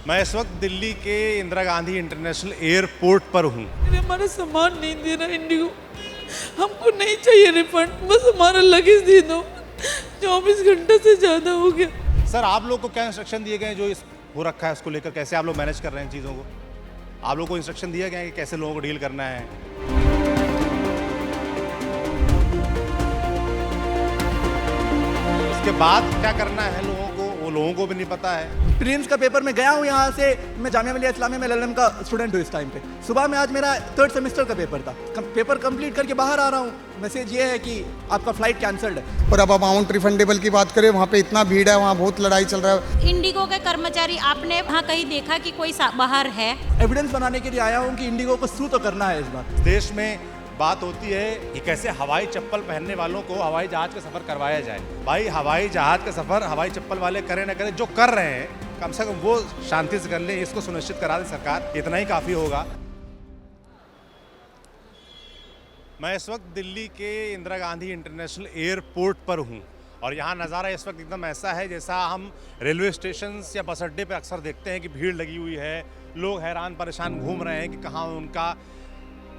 मैं इस वक्त दिल्ली के इंदिरा गांधी इंटरनेशनल एयरपोर्ट पर हूँ। हमारा सामान नहीं दे रहा इंडिगो, हमको नहीं चाहिए रिफंड, बस हमारा लगेज दे दो। 24 घंटे से ज़्यादा हो गया। सर, आप लोग को क्या इंस्ट्रक्शन दिए गए जो इस हो रखा है उसको लेकर, कैसे आप लोग मैनेज कर रहे हैं चीज़ों को? आप लोग को इंस्ट्रक्शन दिया गया है कि कैसे लोगों को डील करना है? उसके बाद क्या करना है लोगों को, वो लोगों को भी नहीं पता है। प्रीलिम्स का पेपर मैं गया हूँ यहाँ से, मैं जामिया मिलिया इस्लामिया में LLM का स्टूडेंट हूँ इस टाइम पे। सुबह में आज मेरा 3rd सेमेस्टर का पेपर था, पेपर कंप्लीट करके बाहर आ रहा हूँ, मैसेज ये है कि आपका फ्लाइट कैंसल्ड है। और अब अमाउंट रिफंडेबल की बात करें, वहाँ पे इतना भीड़ है, वहाँ बहुत लड़ाई चल रहा है। इंडिगो के कर्मचारी, आपने वहाँ कहीं देखा कि कोई बाहर है? एविडेंस बनाने के लिए आया हूँ कि इंडिगो को सू तो करना है इस बार। देश में बात होती है कि कैसे हवाई चप्पल पहनने वालों को हवाई जहाज का सफर करवाया जाए। भाई, हवाई जहाज का सफर हवाई चप्पल वाले करें ना करें, जो कर रहे हैं कम से कम वो शांति से कर लें, इसको सुनिश्चित करा दे सरकार, इतना ही काफ़ी होगा। मैं इस वक्त दिल्ली के इंदिरा गांधी इंटरनेशनल एयरपोर्ट पर हूँ और यहाँ नज़ारा इस वक्त एकदम ऐसा है जैसा हम रेलवे स्टेशन या बस अड्डे पर अक्सर देखते हैं कि भीड़ लगी हुई है, लोग हैरान परेशान घूम रहे हैं कि कहाँ उनका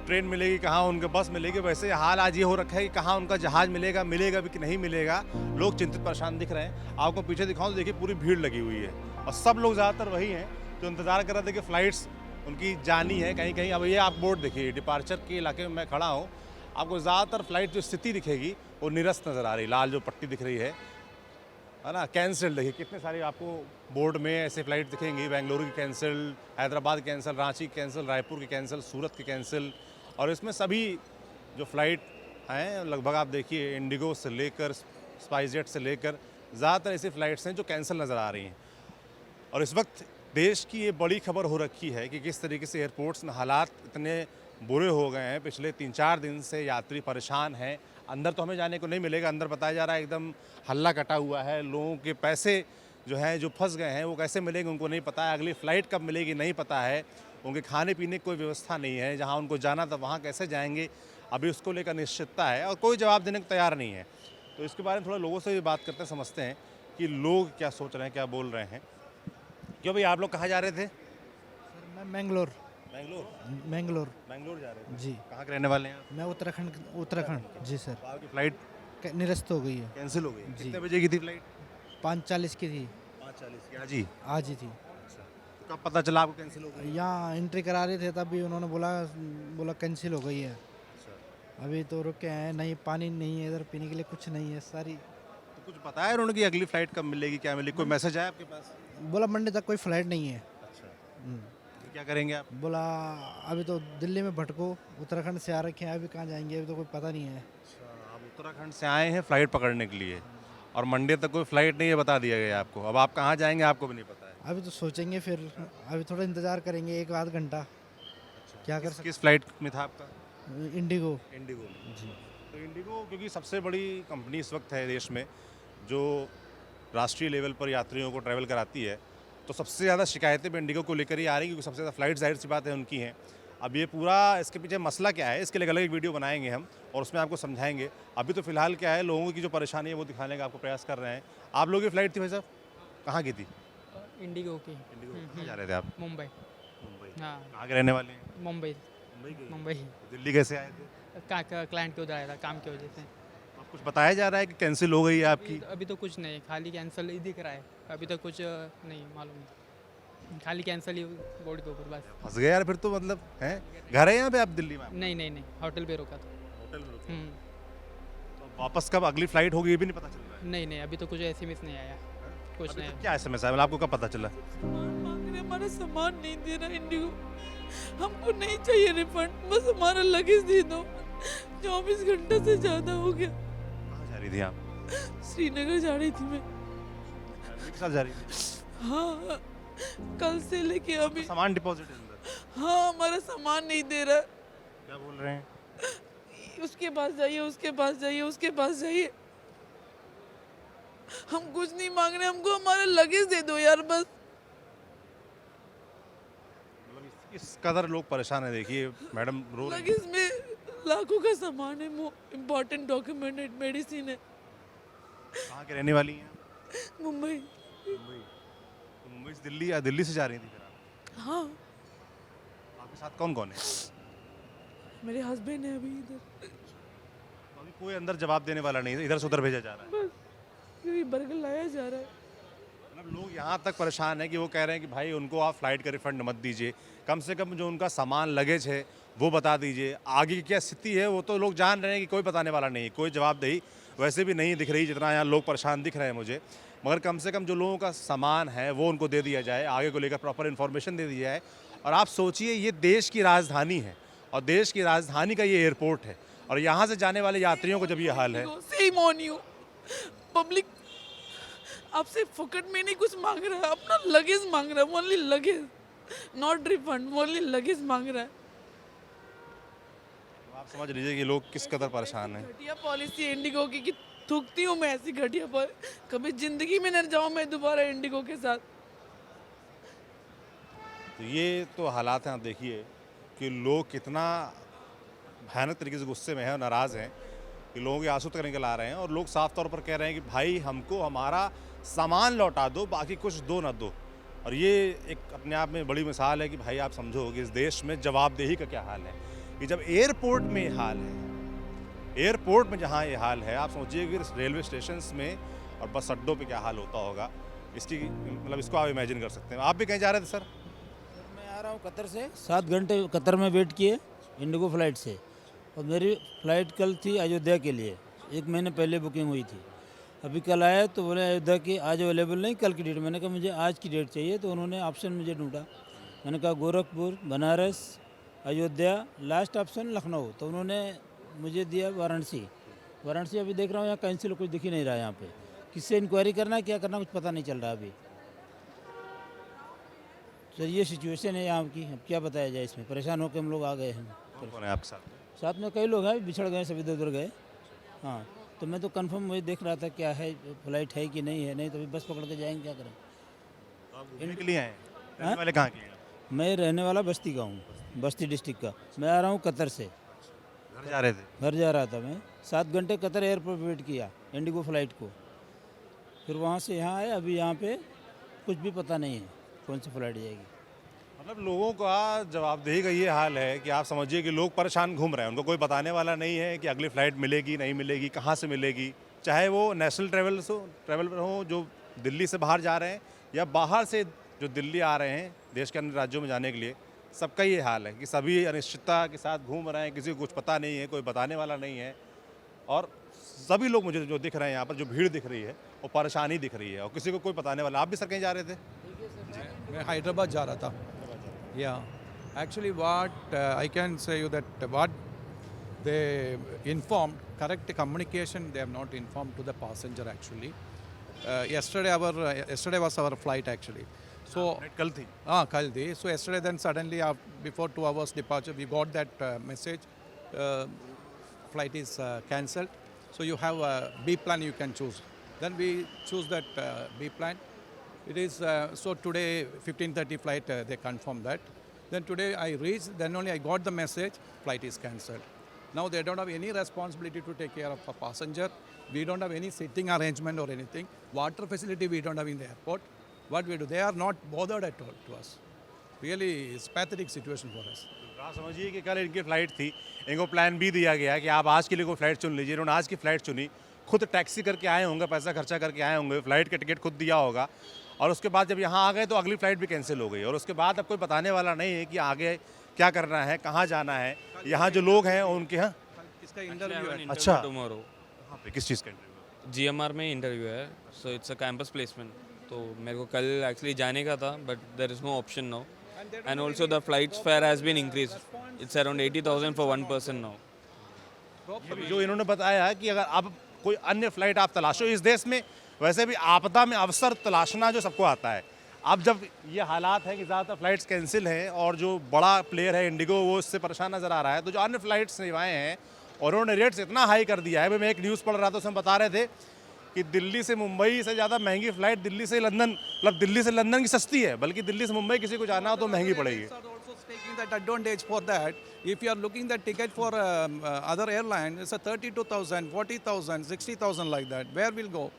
ट्रेन मिलेगी, कहाँ उनके बस मिलेगी। वैसे हाल आज ये हो रखा है कि कहाँ उनका जहाज़ मिलेगा भी कि नहीं मिलेगा। लोग चिंतित परेशान दिख रहे हैं। आपको पीछे दिखाऊं तो देखिए पूरी भीड़ लगी हुई है और सब लोग ज़्यादातर वही हैं जो इंतज़ार कर रहे थे कि फ़्लाइट्स उनकी जानी है कहीं कहीं। अब ये आप बोर्ड देखिए, डिपार्चर के इलाके में मैं खड़ा हूँ, आपको ज़्यादातर फ़्लाइट जो स्थिति दिखेगी वो निरस्त नज़र आ रही, लाल जो पट्टी दिख रही है ना, कैंसिल। देखिए कितने सारे आपको बोर्ड में ऐसे फ़्लाइट दिखेंगी, बेंगलुरु की कैंसिल, हैदराबाद की कैंसिल, रांची की कैंसिल, रायपुर की कैंसिल, सूरत की कैंसिल। और इसमें सभी जो फ़्लाइट हैं लगभग आप देखिए इंडिगो से लेकर स्पाइसजेट से लेकर ज़्यादातर ऐसी फ़्लाइट्स हैं जो कैंसिल नज़र आ रही हैं। और इस वक्त देश की ये बड़ी खबर हो रखी है कि किस तरीके से एयरपोर्ट्स में हालात इतने बुरे हो गए हैं। पिछले 3-4 दिन से यात्री परेशान हैं। अंदर तो हमें जाने को नहीं मिलेगा, अंदर बताया जा रहा है एकदम हल्ला कटा हुआ है। लोगों के पैसे जो हैं जो फंस गए हैं वो कैसे मिलेंगे उनको नहीं पता है, अगली फ़्लाइट कब मिलेगी नहीं पता है, उनके खाने पीने की कोई व्यवस्था नहीं है, जहां उनको जाना था वहां कैसे जाएंगे, अभी उसको लेकर अनिश्चितता है और कोई जवाब देने को तैयार नहीं है। तो इसके बारे में थोड़ा लोगों से भी बात करते हैं, समझते हैं कि लोग क्या सोच रहे हैं, क्या बोल रहे हैं। क्यों भाई, आप लोग कहाँ जा रहे थे? सर मैं मैंगलोर जा रहे थे जी। कहाँ के रहने वाले हैं आप? मैं उत्तराखंड जी सर। आपकी फ़्लाइट निरस्त हो गई है, कैंसिल हो गई? जी। कितने बजे की थी फ़्लाइट? 5:40 की थी, 5:40 की। जी, आज ही थी। तो कब पता चला आपको कैंसिल हो गई? यहाँ एंट्री करा रहे थे तब भी उन्होंने बोला कैंसिल हो गई है। अभी तो रुके हैं, नहीं पानी नहीं है इधर, पीने के लिए कुछ नहीं है सारी। तो कुछ पता है उन्होंने कि अगली फ़्लाइट कब मिलेगी, क्या मिलेगी? कोई मैसेज आया आपके पास? बोला मंडे तक कोई फ्लाइट नहीं है। अच्छा, तो क्या करेंगे आप? बोला अभी तो दिल्ली में भटको, उत्तराखंड से आ रखे हैं, अभी कहाँ जाएंगे, अभी तो कोई पता नहीं है। अच्छा, आप उत्तराखंड से आए हैं फ़्लाइट पकड़ने के लिए और मंडे तक कोई फ़्लाइट नहीं है बता दिया गया आपको। अब आप कहाँ जाएंगे आपको भी नहीं पता है। अभी तो सोचेंगे, फिर अभी थोड़ा इंतज़ार करेंगे 1-8 घंटा। क्या कर सकते? किस फ़्लाइट में था आपका? इंडिगो जी। तो इंडिगो क्योंकि सबसे बड़ी कंपनी इस वक्त है देश में जो राष्ट्रीय लेवल पर यात्रियों को ट्रैवल कराती है, तो सबसे ज़्यादा शिकायतें भी इंडिगो को लेकर ही आ रही है क्योंकि सबसे ज़्यादा फ़्लाइट जाहिर सी बात है उनकी हैं। अब ये पूरा इसके पीछे मसला क्या है, इसके लिए अलग एक वीडियो बनाएंगे हम और उसमें आपको समझाएंगे। अभी तो फ़िलहाल क्या है, लोगों की जो परेशानी है वो दिखाने का आपको प्रयास कर रहे हैं। आप लोगों की फ़्लाइट थी भाई साहब, कहाँ की थी? इंडिगो की। कहाँ जा रहे थे आप? मुंबई। मुंबई। हाँ, कहाँ के रहने वाले हैं? मुंबई। मुंबई दिल्ली कैसे आए थे? क्लाइंट के उधर आया था काम की वजह से। अब कुछ बताया जा रहा है कि कैंसिल हो गई है आपकी? अभी तो कुछ नहीं, खाली कैंसिल ही दिख रहा है, अभी तो कुछ नहीं मालूम, खाली कैंसिल ही बोर्ड के ऊपर बस। फंस गए यार फिर तो, मतलब हैं? घर है यहाँ पे आप दिल्ली में? नहीं, होटल पे रोका था। होटल में रुके। तो वापस कब अगली फ़्लाइट होगी ये भी नहीं पता चल रहा है? नहीं, अभी तो कुछ SMS नहीं आया, कुछ अभी नहीं। तक क्या SMS आया, मतलब आपको कब पता चला? सामान मांग रहे, हमारा सामान नहीं दे रहा इंडिगो, हमको नहीं चाहिए रिफंड, बस हमारा लगेज दे दो। 24 घंटे से ज़्यादा हो गया। कहाँ जा रही थी आप? श्रीनगर जा रही थी मैं। फैमिली के साथ जा रही थी? हाँ, कल से लेके अभी। सामान डिपॉजिट है अंदर? हाँ, हमारा सामान नहीं दे रहा। क्या बोल रहे हैं? उसके पास जाइए, उसके पास जाइए, उसके पास जाइए। हम कुछ नहीं मांग रहे, हमको हमारा लगेज दे दो यार बस। मतलब इस कदर लोग परेशान है। देखिए मैडम रो रही हैं। लगेज में लाखों का सामान है, इम्पोर्टेंट डॉक्यूमेंट है, मेडिसिन है। कहाँ के रहने वाली हैं? मुंबई। मुंबई। तो मुंबई से दिल्ली या दिल्ली से जा रही थी फिर आप? हाँ, आपके साथ कौन कौन है? मेरे हस्बैंड है अभी इधर, तो अभी कोई अंदर जवाब देने वाला नहीं है, इधर से उधर भेजा जा रहा है। बस क्योंकि बर्गर लाया जा रहा है। मतलब लोग यहाँ तक परेशान हैं कि वो कह रहे हैं कि भाई उनको आप फ्लाइट का रिफंड मत दीजिए, कम से कम जो उनका सामान लगेज है वो बता दीजिए। आगे की क्या स्थिति है वो तो लोग जान रहे हैं कि कोई बताने वाला नहीं है, कोई जवाबदेही वैसे भी नहीं दिख रही जितना यहाँ लोग परेशान दिख रहे हैं मुझे। मगर कम से कम जो लोगों का सामान है वो उनको दे दिया जाए, आगे को लेकर प्रॉपर इन्फॉर्मेशन दे दी जाए। और आप सोचिए ये देश की राजधानी है और देश की राजधानी का ये एयरपोर्ट है और यहाँ से जाने वाले यात्रियों को जब ये हाल है। सेम ऑन यू, पब्लिक आपसे फुकट में नहीं कुछ मांग रहा है, अपना लगेज मांग रहा है, only luggage, not refund, only luggage मांग रहा है। आप समझ लीजिए कि लोग किस कदर परेशान हैं। घटिया पॉलिसी है इंडिगो की कि थूकती हूँ मैं ऐसी घटिया कभी जिंदगी में न जाऊँ मैं दोबारा इंडिगो के साथ। तो ये तो हालात हैं, आप देखिए कि लोग कितना भयानक तरीके से गुस्से में हैं और नाराज़ हैं कि लोगों के आंसू तक निकल आ रहे हैं और लोग साफ तौर पर कह रहे हैं कि भाई हमको हमारा सामान लौटा दो, बाकी कुछ दो ना दो। और ये एक अपने आप में बड़ी मिसाल है कि भाई आप समझो कि इस देश में जवाबदेही का क्या हाल है कि जब एयरपोर्ट में ये हाल है, एयरपोर्ट में जहाँ ये हाल है, आप सोचिए कि रेलवे स्टेशन में और बस अड्डों पे क्या हाल होता होगा। इसकी मतलब इसको आप इमेजिन कर सकते हैं। आप भी कहीं जा रहे थे सर? मैं आ रहा हूँ कतर से, 7 घंटे कतर में वेट किए इंडिगो फ्लाइट से, और मेरी फ़्लाइट कल थी अयोध्या के लिए, 1 महीने पहले बुकिंग हुई थी। अभी कल आया तो बोले अयोध्या की आज अवेलेबल नहीं, कल की डेट। मैंने कहा मुझे आज की डेट चाहिए, तो उन्होंने ऑप्शन मुझे ढूंढा। मैंने कहा गोरखपुर, बनारस, अयोध्या, लास्ट ऑप्शन लखनऊ, तो उन्होंने मुझे दिया वाराणसी। वाराणसी अभी देख रहा हूँ यहाँ कैंसिल, कुछ दिख ही नहीं रहा है यहाँ पे। किससे इंक्वायरी करना है, क्या करना, कुछ पता नहीं चल रहा अभी। तो ये सिचुएशन है यहाँ की, अब क्या बताया जाए इसमें। परेशान होकर हम लोग आ गए हैं। कौन है आपके साथ? साथ में कई लोग हैं, बिछड़ गए, सभी इधर उधर गए। हाँ, तो मैं तो कंफर्म वही देख रहा था क्या है, फ्लाइट है कि नहीं है। नहीं तो अभी बस पकड़ के जाएंगे, क्या करें। आप घूमने के लिए आए हैं? रहने वाले कहाँ के हैं? मैं रहने वाला बस्ती का हूँ, बस्ती डिस्ट्रिक्ट का। मैं आ रहा हूँ कतर से, घर जा रहे थे? घर जा रहा था मैं। 7 घंटे कतर एयरपोर्ट वेट किया इंडिगो फ्लाइट को, फिर वहाँ से यहाँ आए। अभी यहाँ पे कुछ भी पता नहीं है कौन सी फ्लाइट जाएगी। मतलब लोगों का जवाबदेही का ये हाल है कि आप समझिए कि लोग परेशान घूम रहे हैं, उनको कोई बताने वाला नहीं है कि अगली फ़्लाइट मिलेगी नहीं मिलेगी, कहाँ से मिलेगी। चाहे वो नेशनल ट्रैवल हो जो दिल्ली से बाहर जा रहे हैं या बाहर से जो दिल्ली आ रहे हैं देश के अन्य राज्यों में जाने के लिए, सबका ये हाल है कि सभी अनिश्चितता के साथ घूम रहे हैं, किसी को कुछ पता नहीं है, कोई बताने वाला नहीं है। और सभी लोग मुझे जो दिख रहे हैं यहाँ पर, जो भीड़ दिख रही है वो परेशानी दिख रही है और किसी को कोई बताने वाला। आप भी सर कहीं जा रहे थे? मैं हैदराबाद जा रहा था। या actually what I can say you that what they inform correct communication they have not inform to the passenger actually. yesterday was our flight actually. So कल थी? हाँ कल थी. So yesterday then suddenly before 2 hours departure we got that message, flight is cancelled. So you have a B plan you can choose. Then we choose that B plan. It is so today 15:30 flight they confirmed that. Then today I reached, then only I got the message flight is cancelled. Now they don't have any responsibility to take care of a passenger. We don't have any sitting arrangement or anything. Water facility we don't have in the airport. What we do? They are not bothered at all to us. Really, it's pathetic situation for us. आप समझिए कि कल इनकी flight थी, इनको plan B दिया गया कि आप आज के लिए कोई फ़्लाइट चुन लीजिए। इन्होंने आज की फ़्लाइट चुनी, खुद टैक्सी करके आए होंगे, पैसा खर्चा करके आए होंगे, फ़्लाइट का टिकट खुद दिया होगा और उसके बाद जब यहाँ आ गए तो अगली फ़्लाइट भी कैंसिल हो गई और उसके बाद अब कोई बताने वाला नहीं है कि आगे क्या करना है, कहाँ जाना है। यहाँ जो लोग हैं उनके यहाँ इसका इंटरव्यू है। अच्छा, टुमारो कहाँ पे, किस चीज़ का इंटरव्यू? जीएमआर में इंटरव्यू है, so it's a campus placement. तो मेरे को कल एक्चुअली जाने का था but there is no option now and also the flights fare has been increase, it's around 80,000 for 1 person now. जो इन्होंने बताया कि अगर आप कोई अन्य फ़्लाइट आप तलाशो, इस देश में वैसे भी आपदा में अवसर तलाशना जो सबको आता है। अब जब ये हालात है कि ज़्यादातर फ़्लाइट्स कैंसिल हैं और जो बड़ा प्लेयर है इंडिगो वो इससे परेशान नज़र आ रहा है, तो जो अन्य फ़्लाइट सेवाएँ हैं और उन्होंने रेट्स इतना हाई कर दिया है। मैं एक न्यूज़ पढ़ रहा था, उसमें बता रहे थे कि दिल्ली से मुंबई से ज़्यादा महंगी फ़्लाइट दिल्ली से लंदन, मतलब दिल्ली से लंदन की सस्ती है, बल्कि दिल्ली से मुंबई किसी को जाना हो तो महंगी पड़ेगी। Taking that advantage for that, if you are looking the ticket for other airline, it's a 32,000, 40,000, 60,000 like that. Where will go?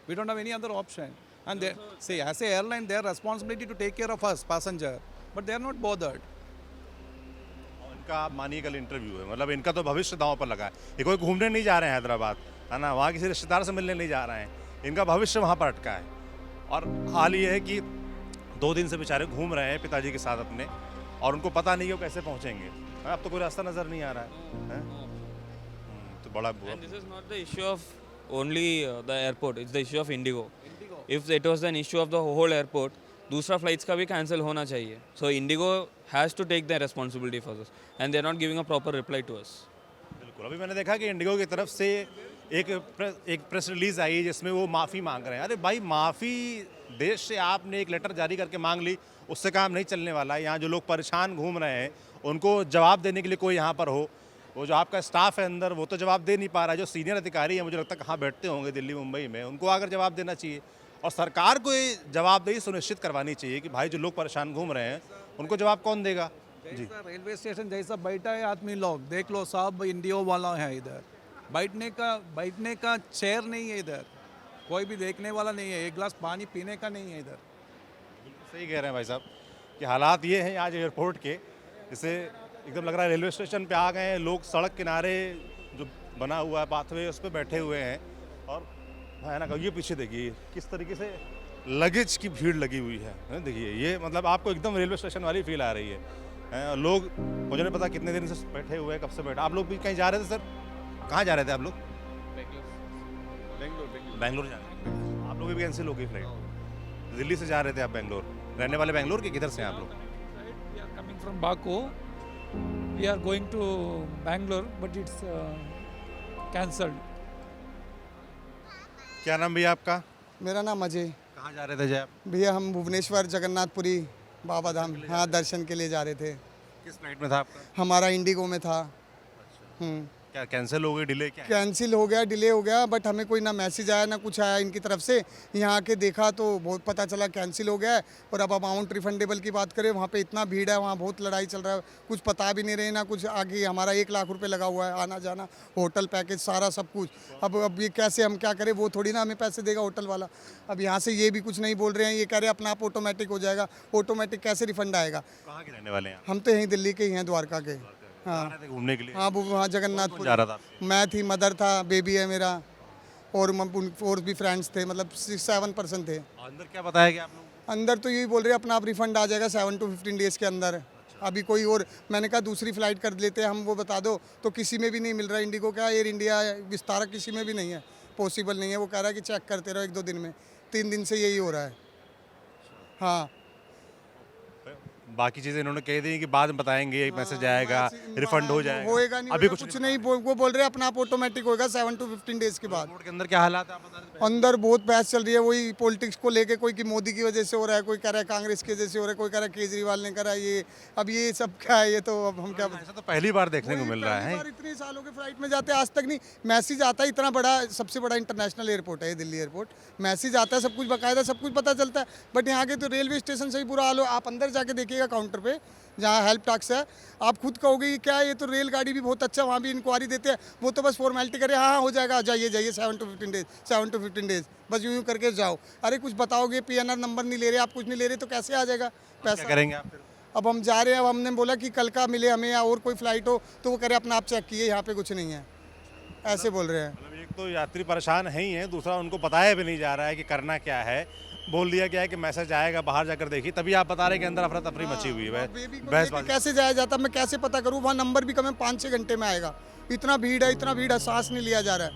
We don't have any other option. And they say, as a airline, their responsibility to take care of us passenger. but they are not bothered. और इनका आप मानिए कल interview है, मतलब इनका तो भविष्य दांव पर लगा है। ये कोई घूमने नहीं जा रहे हैं हैदराबाद, है ना, वहाँ किसी रिश्तेदार से मिलने नहीं जा रहे हैं, इनका भविष्य वहाँ पर अटका है। और हाल ये है कि 2 दिन से बेचारे घूम रहे हैं पिताजी के साथ अपने, और उनको पता नहीं कि वो कैसे पहुँचेंगे। अब तो कोई रास्ता नज़र नहीं आ रहा है। तो बड़ा And this is not the issue of only the airport, it's the issue of Indigo. If it was an issue of the whole airport, दूसरा फ्लाइट्स का भी कैंसिल होना चाहिए. So Indigo has to take their responsibility for this, and they're not giving a proper reply to us. बिल्कुल, अभी मैंने देखा कि इंडिगो की तरफ से एक प्रेस रिलीज आई जिसमें वो माफ़ी मांग रहे हैं। अरे भाई, माफ़ी देश से आपने एक लेटर जारी करके मांग ली, उससे काम नहीं चलने वाला है। यहाँ जो लोग परेशान घूम रहे हैं उनको जवाब देने के लिए कोई यहाँ पर हो, वो जो आपका स्टाफ है अंदर वो तो जवाब दे नहीं पा रहा है। जो सीनियर अधिकारी हैं मुझे लगता है कहाँ बैठते होंगे दिल्ली मुंबई में, उनको आकर जवाब देना चाहिए। और सरकार को ये जवाबदेही सुनिश्चित करवानी चाहिए कि भाई जो लोग परेशान घूम रहे हैं उनको जवाब कौन देगा। जी, रेलवे स्टेशन जैसा बैठा है आदमी, लोग देख लो, सब इंडियो वाला है इधर। बैठने का चेयर नहीं है इधर, कोई भी देखने वाला नहीं है, एक गिलास पानी पीने का नहीं है इधर। सही कह रहे हैं भाई साहब कि हालात ये हैं आज एयरपोर्ट के, जिससे एकदम लग रहा है रेलवे स्टेशन पे आ गए हैं लोग, सड़क किनारे जो बना हुआ है पाथवे उस पर बैठे हुए हैं। और है ना, ये पीछे देखिए किस तरीके से लगेज की भीड़ लगी हुई है। देखिए ये मतलब आपको एकदम रेलवे स्टेशन वाली फील आ रही है। लोग मुझे नहीं पता कितने दिन से बैठे हुए हैं, कब से बैठे। आप लोग भी कहीं जा रहे थे सर? कहाँ जा रहे थे आप लोग? बेंगलोर जा रहे थे। आप लोग भी कैंसिल हो गई फ्लाइट? दिल्ली से जा रहे थे आप बेंगलोर? रहने वाले बेंगलोर के किधर से हैं आप लोग? We are coming from Baku. We are going to Bangalore, but it's cancelled. क्या नाम भैया आपका? मेरा नाम अजय। कहाँ जा रहे थे जय आप? भैया हम भुवनेश्वर जगन्नाथपुरी बाबा धाम, हाँ, दर्शन के लिए जा रहे थे। किस फ्लाइट में था आपका? हमारा इंडिगो में था। क्या कैंसिल हो गई, डिले क्या है? कैंसिल हो गया, डिले हो गया, बट हमें कोई ना मैसेज आया ना कुछ आया इनकी तरफ से। यहाँ आके देखा तो बहुत पता चला कैंसिल हो गया है। और अब अमाउंट रिफंडेबल की बात करें, वहाँ पे इतना भीड़ है, वहाँ बहुत लड़ाई चल रहा है, कुछ पता भी नहीं रहे ना कुछ आगे। हमारा 1 लाख रुपए लगा हुआ है, आना जाना, होटल पैकेज, सारा सब कुछ। अब ये कैसे हम क्या करें, वो थोड़ी ना हमें पैसे देगा होटल वाला। अब यहाँ से ये भी कुछ नहीं बोल रहे हैं, ये कह रहे हैं अपना आप ऑटोमेटिक हो जाएगा। ऑटोमेटिक कैसे रिफंड आएगा? कहाँ के रहने वाले हैं? हम तो यहीं दिल्ली के ही हैं, द्वारका के। हाँ, घूमने के लिए? हाँ, वो वहाँ जगन्नाथपुर जा रहा था? मैं थी, मदर था, बेबी है मेरा, और और भी फ्रेंड्स थे, मतलब 6-7 पर्सन थे। अंदर क्या बताया कि आप लोग? अंदर तो यही बोल रहे हैं अपना आप रिफंड आ जाएगा 7 to 15 डेज़ के अंदर। अभी कोई और, मैंने कहा दूसरी फ्लाइट कर लेते हैं हम, वो बता दो, तो किसी में भी नहीं मिल रहा। इंडिगो क्या, एयर इंडिया, विस्तारा, किसी में भी नहीं है, पॉसिबल नहीं है। वो कह रहा है कि चेक करते रहो 1-2 दिन में। 3 दिन से यही हो रहा है। हाँ, बाकी चीज़ें इन्होंने कह दी कि बाद में बताएंगे, एक मैसेज आएगा, रिफंड हो जाएगा। होएगा नहीं, अभी होएगा, कुछ नहीं। वो बोल रहे हैं अपना आप ऑटोमेटिक होएगा 7 to 15 डेज़ के बाद। एयरपोर्ट के अंदर क्या हालात है आप बता दें? अंदर बहुत बहस चल रही है, वही पॉलिटिक्स को लेके। कोई कि मोदी की वजह से हो रहा है, कोई कह रहा है कांग्रेस की वजह से हो रहा है, कोई कह रहा है केजरीवाल ने करा ये। अब ये सब क्या है, ये तो अब हम क्या ऐसा तो पहली बार देखने को मिल रहा है। इतने सालों के फ्लाइट में जाते आज तक नहीं मैसेज आता है। इतना बड़ा, सबसे बड़ा इंटरनेशनल एयरपोर्ट है दिल्ली एयरपोर्ट, मैसेज आता है, सब कुछ बकायदा, सब कुछ पता चलता है। बट यहाँ के तो रेलवे स्टेशन से ही बुरा हाल हो। आप अंदर जाके देखिएगा काउंटर पे जहाँ हेल्प टैक्स है, आप खुद कहोगे ये क्या है, ये तो रेलगाड़ी भी बहुत अच्छा, वहाँ भी इंक्वायरी देते हैं, वो तो बस फॉर्मेलिटी करे, हाँ हो जाएगा, जाइए 7 to 15 डेज, 7 to 15 डेज, बस यूँ करके जाओ। अरे कुछ बताओगे, PNR नंबर नहीं ले रहे आप, कुछ नहीं ले रहे, तो कैसे आ जाएगा पैसा? क्या करेंगे आप फिर? अब हम जा रहे हैं। अब हमने बोला कि कल का मिले हमें या और कोई फ्लाइट हो, तो वो करे अपना आप चेक किए, यहाँ पे कुछ नहीं है, ऐसे बोल रहे हैं। मतलब एक तो यात्री परेशान है ही है, दूसरा उनको बताया भी नहीं जा रहा है कि करना क्या है। बोल दिया गया है कि मैसेज आएगा, बाहर जाकर देखिए, तभी आप बता रहे हैं कि अंदर अफरा तफरी मची हुई है। बहसबाजी कैसे जाया जाता, मैं कैसे पता करूँ? वहाँ नंबर भी कम है, 5-6 घंटे में आएगा। इतना भीड़ है, इतना भीड़ है, सांस नहीं लिया जा रहा है,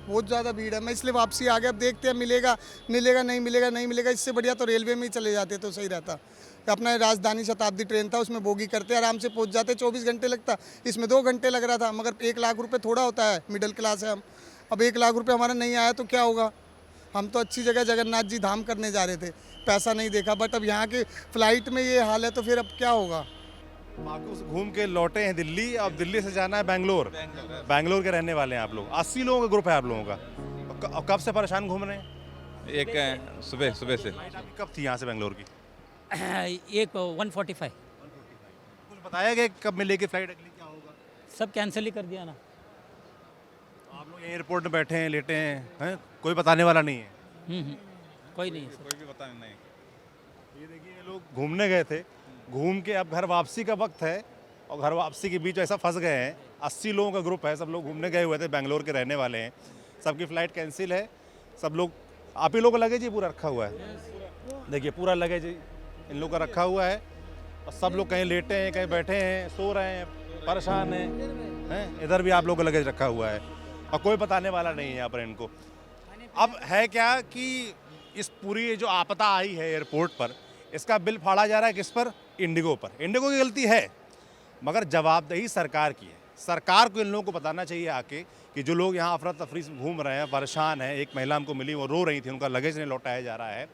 बहुत ज़्यादा भीड़ है। मैं इसलिए वापसी आ गया। अब देखते हैं मिलेगा मिलेगा, नहीं मिलेगा नहीं मिलेगा। इससे बढ़िया तो रेलवे में ही चले जाते तो सही रहता। अपना राजधानी शताब्दी ट्रेन था, उसमें बोगी करते आराम से पहुंच जाते, 24 घंटे लगता, इसमें 2 घंटे लग रहा था। मगर 1 लाख रुपए थोड़ा होता है, मिडिल क्लास है हम। अब 1 लाख रुपए हमारा नहीं आया तो क्या होगा? हम तो अच्छी जगह जगन्नाथ जी धाम करने जा रहे थे, पैसा नहीं देखा। बट अब यहाँ के फ्लाइट में ये हाल है तो फिर अब क्या होगा? बाकू से घूम के लौटे हैं दिल्ली, अब दिल्ली से जाना है बेंगलोर। बेंगलोर के रहने वाले हैं आप लोग, 80 लोगों का ग्रुप है आप लोगों का। और कब से परेशान घूम रहे हैं? एक सुबह से। कब थी यहाँ से बेंगलोर की? एक 145। कुछ बताया गया कब मिलेगी फ्लाइट, अगली क्या होगा? सब कैंसिल ही कर दिया ना। आप लोग एयरपोर्ट में बैठे हैं, लेटे हैं, कोई बताने वाला नहीं है? कोई नहीं है सर। कोई भी बताने नहीं। ये देखिए, ये लोग घूमने गए थे, घूम के अब घर वापसी का वक्त है और घर वापसी के बीच ऐसा फंस गए हैं। 80 लोगों का ग्रुप है, सब लोग घूमने गए हुए थे, बेंगलोर के रहने वाले हैं, सबकी फ़्लाइट कैंसिल है। सब लोग, आप ही लोग का लगेज ही पूरा रखा हुआ है, देखिए पूरा लगेज इन लोग का रखा हुआ है और सब लोग कहीं लेटे हैं, कहीं बैठे हैं, सो रहे हैं, परेशान हैं। इधर भी आप लोगों का लगेज रखा हुआ है और कोई बताने वाला नहीं है यहाँ पर इनको। अब है क्या कि इस पूरी जो आपदा आई है एयरपोर्ट पर, इसका बिल फाड़ा जा रहा है किस पर? इंडिगो पर। इंडिगो की गलती है, मगर जवाबदेही सरकार की है। सरकार को इन लोगों को बताना चाहिए आके कि जो लोग यहाँ अफरा तफरी से घूम रहे हैं, परेशान हैं। एक महिला हमको मिली, वो रो रही थी, उनका लगेज नहीं लौटाया जा रहा है।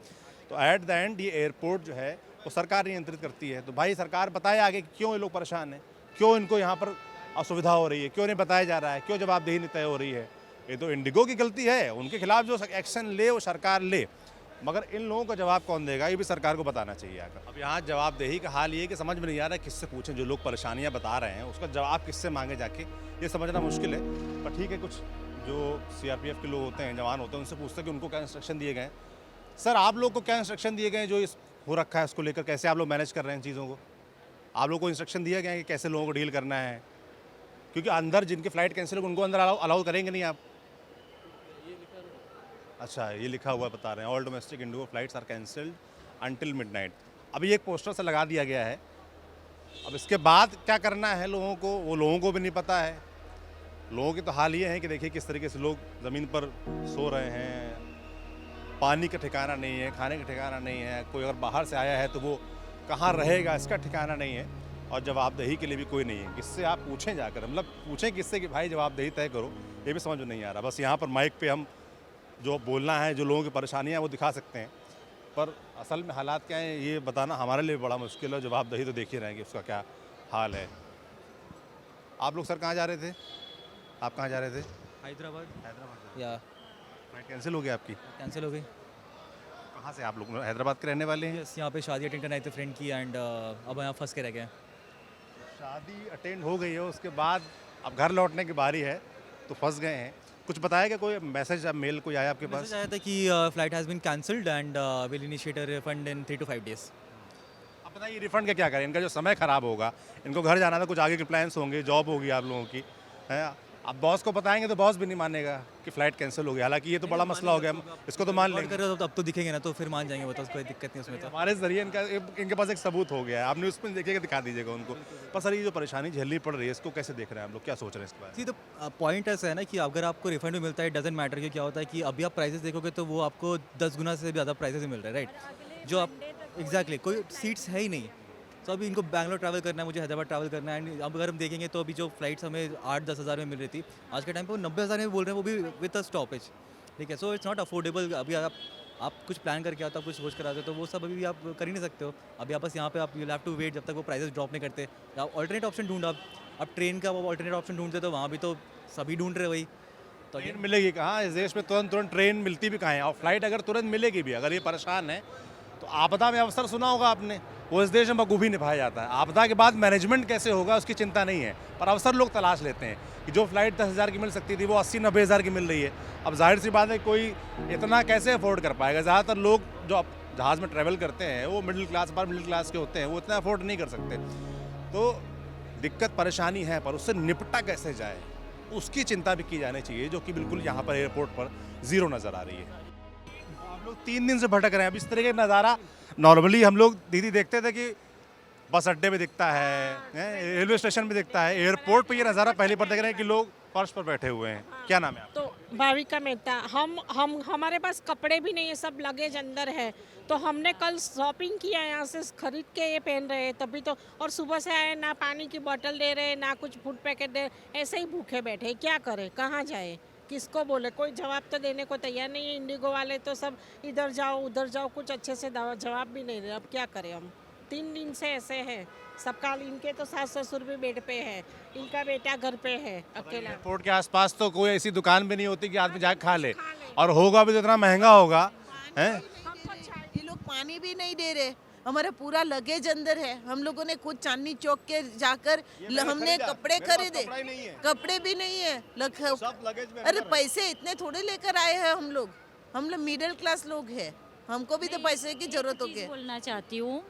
तो एट द एंड ये एयरपोर्ट जो है वो सरकार नियंत्रित करती है। तो भाई सरकार बताए आगे कि क्यों ये लोग परेशान हैं, क्यों इनको यहाँ पर असुविधा हो रही है, क्यों नहीं बताया जा रहा है, क्यों जवाबदेही नहीं तय हो रही है। ये तो इंडिगो की गलती है, उनके खिलाफ जो एक्शन ले वो सरकार ले, मगर इन लोगों का जवाब कौन देगा, ये भी सरकार को बताना चाहिए आकर। अब यहाँ जवाबदेही का हाल ये है कि समझ में नहीं आ रहा है किससे पूछें। जो लोग परेशानियाँ बता रहे हैं उसका जवाब किससे मांगे जाके, ये समझना मुश्किल है। पर ठीक है, कुछ जो CRPF के लोग होते हैं, जवान होते हैं, उनसे पूछते हैं कि उनको क्या इंस्ट्रक्शन दिए गए। सर आप लोग को क्या इंस्ट्रक्शन दिए गए जो इस हो रखा है उसको लेकर, कैसे आप लोग मैनेज कर रहे हैं चीज़ों को? आप लोग को इंस्ट्रक्शन दिया गया है कि कैसे लोगों को डील करना है? क्योंकि अंदर जिनकी फ़्लाइट कैंसिल होगी उनको अंदर अलाउ करेंगे नहीं आप। अच्छा, ये लिखा हुआ बता रहे हैं, all domestic IndiGo flights are cancelled until midnight. अभी एक पोस्टर से लगा दिया गया है। अब इसके बाद क्या करना है लोगों को, वो लोगों को भी नहीं पता है। लोगों की तो हाल ये है कि देखिए किस तरीके से लोग ज़मीन पर सो रहे हैं, पानी का ठिकाना नहीं है, खाने का ठिकाना नहीं है। कोई अगर बाहर से आया है तो वो कहाँ रहेगा इसका ठिकाना नहीं है, और जवाबदेही के लिए भी कोई नहीं है। किससे आप पूछें जाकर, मतलब पूछें किससे कि भाई जवाबदेही तय करो, ये भी समझ में नहीं आ रहा। बस यहाँ पर माइक पे हम जो बोलना है, जो लोगों की परेशानियाँ वो दिखा सकते हैं, पर असल में हालात क्या है ये बताना हमारे लिए बड़ा मुश्किल है। जवाबदेही तो देख ही रहे हैं कि उसका क्या हाल है। आप लोग सर कहाँ जा रहे थे? आप कहाँ जा रहे थे? हैदराबाद या फ्लाइट कैंसिल हो गई आपकी? कैंसिल हो गई। कहाँ से आप लोग? हैदराबाद के रहने वाले हैं? यस, यहाँ पे शादी अटेंड करना है फ्रेंड की, एंड अब यहाँ फंस के रह गए। शादी अटेंड हो गई है, उसके बाद अब घर लौटने की बारी है तो फंस गए हैं। कुछ बताया क्या, कोई मैसेज या मेल कोई आया आपके पास? मैसेज आया था कि flight has been cancelled and will initiate a refund in 3 to 5 days। अब बताइए रिफंड का क्या करें? इनका जो समय ख़राब होगा, इनको घर जाना था, कुछ आगे के प्लान्स होंगे, जॉब होगी आप लोगों की, है। अब बॉस को बताएंगे तो बॉस भी नहीं मानेगा कि फ़्लाइट कैंसिल हो गई। हालांकि ये तो बड़ा मसला हो गया, इसको तो मान लेंगे। अब तो दिखेंगे ना, तो फिर मान जाएंगे, बताओ कोई दिक्कत नहीं उसमें। तो हमारे ज़रिए इनके पास एक सबूत हो गया है। आपने उसमें देखिएगा, दिखा दीजिएगा उनको। पर सर ये जो परेशानी झेलनी पड़ रही है, इसको कैसे देख रहे हैं आप लोग, क्या सोच रहे हैं इसके बारे में? सी तो पॉइंट ऐसा है ना कि अगर आपको रिफंड भी मिलता है, डजेंट मैटर कि क्या होता है कि अभी आप प्राइसेस देखोगे तो वो आपको 10 गुना से भी ज़्यादा प्राइसेस मिल रहा है, राइट। जो आप एग्जैक्टली कोई सीट्स है ही नहीं। तो अभी इनको बैंगलोर ट्रैवल करना है, मुझे हैदराबाद ट्रैवल करना है, एंड अब अगर हम देखेंगे तो अभी जो फ्लाइट्स हमें 8-10 हज़ार में मिल रही थी, आज के टाइम पे वो 90 हज़ार में बोल रहे हैं, वो भी विद अ स्टॉपेज, ठीक है। So it's not affordable. अभी आप कुछ प्लान करके आते हो, आप कुछ सोच कर आते हो, तो वो सब अभी भी आप कर ही नहीं सकते हो। अभी आप बस यहाँ पे आप यू हैव टू वेट जब तक वो प्राइसेस ड्रॉप नहीं करते। आप ऑल्टरनेट ऑप्शन ढूंढ, आप ट्रेन का वो ऑल्टरनेट ऑप्शन ढूंढते तो वहाँ भी तो सभी ढूंढ रहे वही। तो ट्रेन मिलेगी कहाँ इस देश में? तुरंत ट्रेन मिलती भी कहाँ है? और फ्लाइट अगर तुरंत मिलेगी भी, अगर ये परेशान है तो आपदा में अवसर सुना होगा आपने, वो इस देश में बखूबी निभाया जाता है। आपदा के बाद मैनेजमेंट कैसे होगा उसकी चिंता नहीं है, पर अवसर लोग तलाश लेते हैं कि जो फ्लाइट 10 हज़ार की मिल सकती थी वो 80-90 हज़ार की मिल रही है। अब जाहिर सी बात है कोई इतना कैसे अफोर्ड कर पाएगा? ज़्यादातर लोग जो जहाज़ में ट्रैवल करते हैं वो मिडिल क्लास के होते हैं, वो इतना अफोर्ड नहीं कर सकते। तो दिक्कत परेशानी है, पर उससे निपटा कैसे जाए उसकी चिंता भी की जानी चाहिए, जो कि बिल्कुल यहाँ पर एयरपोर्ट पर ज़ीरो नज़र आ रही है। हम लोग 3 दिन से भटक रहे हैं। अब इस तरह का नज़ारा नॉर्मली हम लोग दीदी देखते थे कि बस अड्डे पे दिखता है, रेलवे स्टेशन पे दिखता है, एयरपोर्ट पे ये नज़ारा पहली बार देख रहे हैं कि लोग फर्श पर बैठे हुए हैं। क्या नाम है आपका? तो भाविका मेहता। हम हमारे पास कपड़े भी नहीं है, सब लगेज अंदर है। तो हमने कल शॉपिंग किया, यहाँ से खरीद के ये पहन रहे हैं तभी तो। और सुबह से आए, ना पानी की बोतल दे रहे, ना कुछ फूड पैकेट दे, ऐसे ही भूखे बैठे। क्या करें, कहाँ जाए, किसको बोले? कोई जवाब तो देने को तैयार नहीं है। इंडिगो वाले तो सब इधर जाओ उधर जाओ, कुछ अच्छे से जवाब भी नहीं दे। अब क्या करें हम? 3 दिन से ऐसे हैं सबका। इनके तो सास ससुर भी बेड पे है, इनका बेटा घर पे है अकेला। एयरपोर्ट के आसपास तो कोई ऐसी दुकान भी नहीं होती कि आदमी जाके खा ले, और होगा भी तो इतना महंगा होगा, हैं? ये लोग पानी भी नहीं दे रहे। हमारा पूरा लगेज अंदर है। हम लोगों ने खुद चांदनी चौक के जाकर हमने कपड़े खरीदे, कपड़े भी नहीं है। अरे पैसे इतने थोड़े लेकर आए हैं हम लोग मिडिल क्लास लोग हैं, हमको भी तो पैसे की जरूरत होगी। बोलना चाहती हूँ,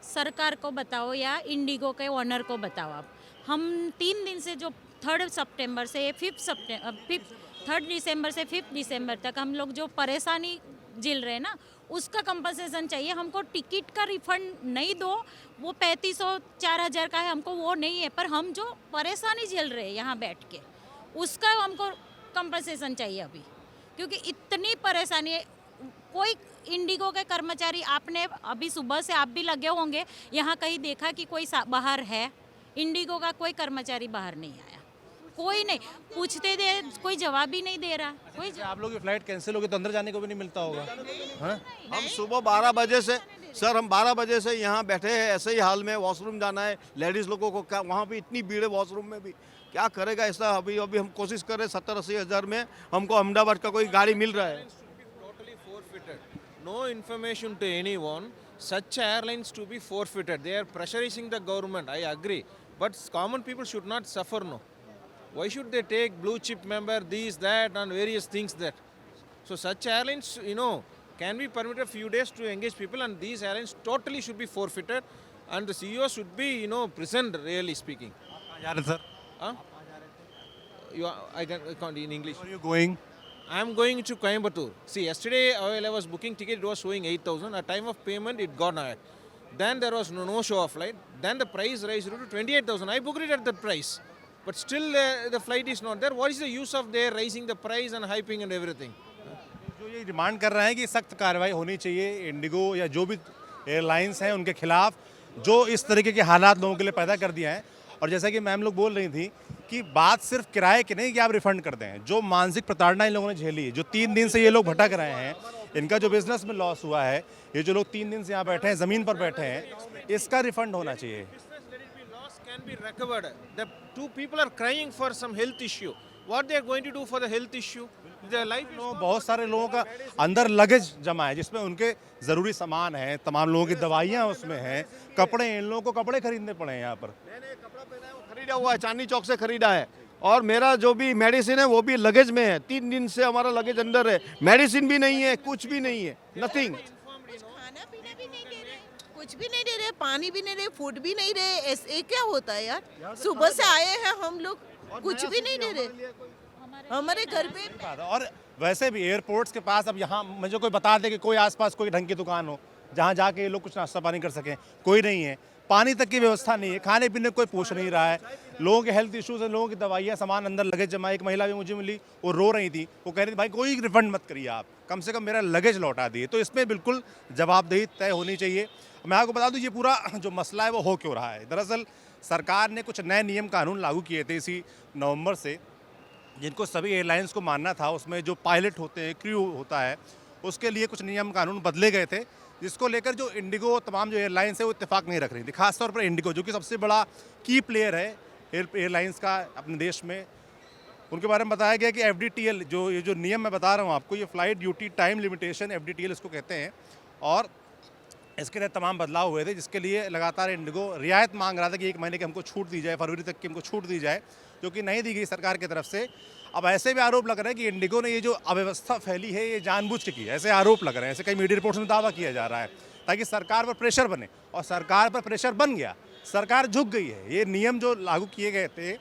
सरकार को बताओ या इंडिगो के ओनर को बताओ आप। हम 3 दिन से जो 3 सितंबर से 3 दिसंबर से 5 दिसंबर तक हम लोग जो परेशानी झेल रहे हैं ना, उसका कंपनसेशन चाहिए हमको। टिकट का रिफंड नहीं दो, वो 3500-4000 का है, हमको वो नहीं है, पर हम जो परेशानी झेल रहे हैं यहाँ बैठ के, उसका हमको कंपनसेशन चाहिए अभी, क्योंकि इतनी परेशानी है। कोई इंडिगो के कर्मचारी, आपने अभी सुबह से आप भी लगे होंगे यहाँ, कहीं देखा कि कोई बाहर है? इंडिगो का कोई कर्मचारी बाहर नहीं आया, कोई नहीं पूछते दे, कोई जवाब ही नहीं दे रहा। कोई आप लोग की फ्लाइट कैंसिल होगी तो अंदर जाने को भी नहीं मिलता होगा। हाँ? हम सुबह 12 बजे से सर, हम 12 बजे से यहाँ बैठे हैं ऐसे ही हाल में। वॉशरूम जाना है लेडीज़ लोगों को, क्या वहाँ भी इतनी भीड़ है वॉशरूम में भी, क्या करेगा ऐसा। अभी हम कोशिश कर रहे हैं 70-80 हज़ार में हमको अहमदाबाद का कोई गाड़ी मिल रहा है। No information to anyone. Such airlines to be forfeited. They are pressurizing the government. I agree, but common people should not suffer. No. Why should they take blue chip member, these, that, and various things that? So such airlines, can be permitted a few days to engage people, and these airlines totally should be forfeited, and the CEO should be, present. Really speaking. Sir. Huh? I can't in English. Where are you going? I am going to Coimbatore. See, yesterday while I was booking ticket, it was showing 8,000. At time of payment, it got ahead. Then there was no show of flight. Then the price raised to 28,000. I booked it at that price. But still the flight is not there. What is the use of their raising the price and hyping and everything? जो ये demand कर रहे हैं कि सख्त कार्रवाई होनी चाहिए इंडिगो या जो भी एयरलाइंस हैं उनके खिलाफ, जो इस तरीके के हालात लोगों के लिए पैदा कर दिया है। और जैसा कि मैम लोग बोल रही थी कि बात सिर्फ किराए की नहीं कि आप रिफंड कर दें, जो मानसिक प्रताड़ना इन लोगों ने झेली, जो 3 दिन से ये लोग भटक रहे हैं, इनका जो बिजनेस में लॉस हुआ है, ये जो लोग 3 दिन से यहाँ बैठे हैं, ज़मीन पर बैठे हैं, इसका रिफंड होना चाहिए। Can be recovered. The 2 people are crying for some health issue. What they are going to do for the health issue? Their life is बहुत सारे लोगों का अंदर लगेज जमा है जिसमें उनके ज़रूरी सामान है, तमाम लोगों की दवाइयाँ उसमें हैं, कपड़े, इन लोगों को कपड़े खरीदने पड़े हैं यहाँ पर। खरीदा हुआ है, चांदनी चौक से खरीदा है, और मेरा जो भी मेडिसिन है वो भी लगेज में है। 3 दिन से हमारा लगेज अंदर है, मेडिसिन भी नहीं है, कुछ भी नहीं है, नथिंग। कुछ भी नहीं दे रहे, पानी भी नहीं दे रहे, फूड भी नहीं रहे। ऐसे क्या होता है यार? सुबह से आए हैं हम लोग, कुछ भी नहीं दे रहे हमारे घर पे। और वैसे भी एयरपोर्ट्स के पास अब यहाँ मुझे कोई बता दे कि कोई आसपास कोई ढंग की दुकान हो जहाँ जाके ये लोग कुछ नाश्ता पानी कर सकें, कोई नहीं है। पानी तक की व्यवस्था नहीं है, खाने पीने कोई पूछ नहीं रहा है। लोगों के हेल्थ इश्यूज हैं, लोगों की दवाइयाँ, सामान अंदर लगेज जमा। एक महिला भी मुझे मिली, वो रो रही थी, वो कह रही थी भाई कोई रिफंड मत करिए, आप कम से कम मेरा लगेज लौटा दिए। तो इसमें बिल्कुल जवाबदेही तय होनी चाहिए। मैं आपको बता दूं ये पूरा जो मसला है वो हो क्यों रहा है। दरअसल सरकार ने कुछ नए नियम कानून लागू किए थे इसी नवंबर से, जिनको सभी एयरलाइंस को मानना था। उसमें जो पायलट होते हैं, क्रू होता है, उसके लिए कुछ नियम कानून बदले गए थे, जिसको लेकर जो इंडिगो, तमाम जो एयरलाइंस है वो इत्तेफाक नहीं रख रही थी। खासतौर पर इंडिगो जो कि सबसे बड़ा की प्लेयर है एयरलाइंस का अपने देश में, उनके बारे में बताया गया कि FDTL ये जो नियम मैं बता रहा हूँ आपको, ये flight duty time limitation FDTL इसको कहते हैं, और इसके लिए तमाम बदलाव हुए थे, जिसके लिए लगातार इंडिगो रियायत मांग रहा था कि 1 महीने की हमको छूट दी जाए, फरवरी तक की हमको छूट दी जाए, जो कि नहीं दी गई सरकार की तरफ से। अब ऐसे भी आरोप लग रहे हैं कि इंडिगो ने ये जो अव्यवस्था फैली है ये जानबूझ के की है, ऐसे आरोप लग रहे हैं, ऐसे कई मीडिया रिपोर्ट्स में दावा किया जा रहा है ताकि सरकार पर प्रेशर बने, और सरकार पर प्रेशर बन गया, सरकार झुक गई है। ये नियम जो लागू किए गए थे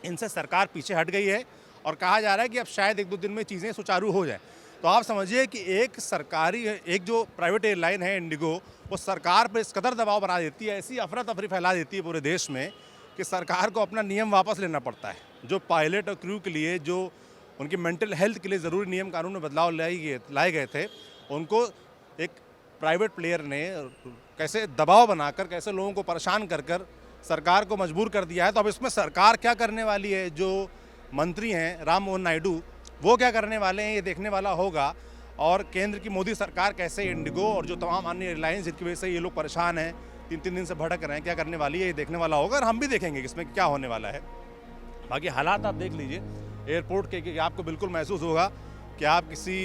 इनसे सरकार पीछे हट गई है, और कहा जा रहा है कि अब शायद 1-2 दिन में चीज़ें सुचारू हो जाएँ। तो आप समझिए कि एक जो प्राइवेट एयरलाइन है इंडिगो, वो सरकार पर इस कदर दबाव बना देती है, ऐसी अफरा तफरी फैला देती है पूरे देश में कि सरकार को अपना नियम वापस लेना पड़ता है। जो पायलट और क्रू के लिए, जो उनकी मेंटल हेल्थ के लिए ज़रूरी नियम कानून में बदलाव लाए गए थे, उनको एक प्राइवेट प्लेयर ने कैसे दबाव बनाकर, कैसे लोगों को परेशान कर सरकार को मजबूर कर दिया है। तो अब इसमें सरकार क्या करने वाली है, जो मंत्री हैं राम मोहन नायडू, वो क्या करने वाले हैं, ये देखने वाला होगा। और केंद्र की मोदी सरकार कैसे इंडिगो और जो तमाम अन्य एयरलाइंस जिनकी वजह से ये लोग परेशान हैं, 3-3 दिन से भटक रहे हैं, क्या करने वाली है ये देखने वाला होगा, और हम भी देखेंगे कि इसमें क्या होने वाला है। बाकी हालात आप देख लीजिए एयरपोर्ट के, कि आपको बिल्कुल महसूस होगा कि आप किसी